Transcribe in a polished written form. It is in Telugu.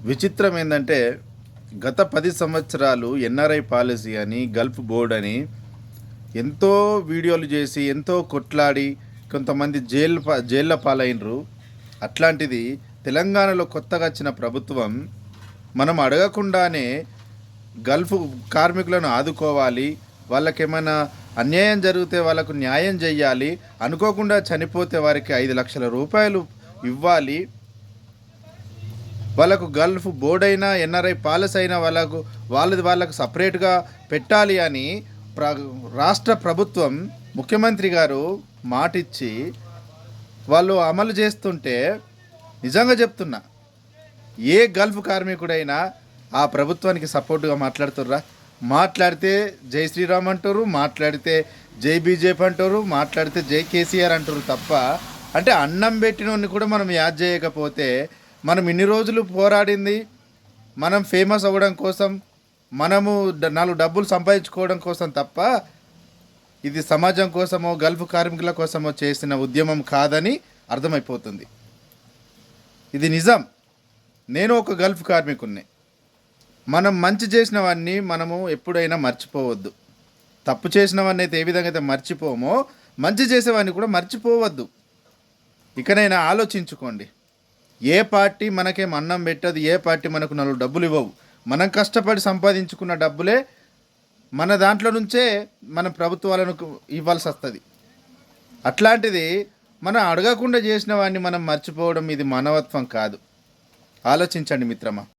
విచిత్రం ఏంటంటే గత 10 సంవత్సరాలు ఎన్ఆర్ఐ పాలసీ అని గల్ఫ్ బోర్డ్ అని ఎంతో వీడియోలు చేసి ఎంతో కొట్లాడి కొంతమంది జైళ్ళ పాలైనరు. అట్లాంటిది తెలంగాణలో కొత్తగా వచ్చిన ప్రభుత్వం మనం అడగకుండానే గల్ఫ్ కార్మికులను ఆదుకోవాలి, వాళ్ళకేమైనా అన్యాయం జరిగితే వాళ్ళకు న్యాయం చేయాలి, అనుకోకుండా చనిపోతే వారికి 5 లక్షల రూపాయలు ఇవ్వాలి, వాళ్ళకు గల్ఫ్ బోర్డ్ అయినా ఎన్ఆర్ఐ పాలసీ అయినా వాళ్ళకు సపరేట్గా పెట్టాలి అని రాష్ట్ర ప్రభుత్వం ముఖ్యమంత్రి గారు మాటిచ్చి వాళ్ళు అమలు చేస్తుంటే నిజంగా చెప్తున్నా, ఏ గల్ఫ్ కార్మికుడైనా ఆ ప్రభుత్వానికి సపోర్టుగా మాట్లాడుతుర్రా? మాట్లాడితే జై శ్రీరామ్ అంటారు, మాట్లాడితే జై బీజేపీ అంటారు, మాట్లాడితే జై కేసీఆర్ అంటారు తప్ప, అంటే అన్నం పెట్టినోడిని కూడా మనం యాద్ చేయకపోతే మనం ఇన్ని రోజులు పోరాడింది మనం ఫేమస్ అవ్వడం కోసం, మనము 4 డబ్బులు సంపాదించుకోవడం కోసం తప్ప ఇది సమాజం కోసమో గల్ఫ్ కార్మికుల కోసమో చేసిన ఉద్యమం కాదని అర్థమైపోతుంది. ఇది నిజం. నేను ఒక గల్ఫ్ కార్మికుడిని. మనం మంచి చేసినవన్నీ మనము ఎప్పుడైనా మర్చిపోవద్దు. తప్పు చేసినవన్నీ అయితే ఏ విధంగా అయితే మర్చిపోమో మంచి చేసేవాడిని కూడా మర్చిపోవద్దు. ఇకనైనా ఆలోచించుకోండి. ఏ పార్టీ మనకేం అన్నం పెట్టదు, ఏ పార్టీ మనకు 4 డబ్బులు ఇవ్వవు. మనం కష్టపడి సంపాదించుకున్న డబ్బులే మన దాంట్లో నుంచే మన ప్రభుత్వాలకు ఇవ్వాల్సి వస్తుంది. అట్లాంటిది మనం అడగకుండా చేసిన వాడిని మనం మర్చిపోవడం ఇది మానవత్వం కాదు. ఆలోచించండి మిత్రమా.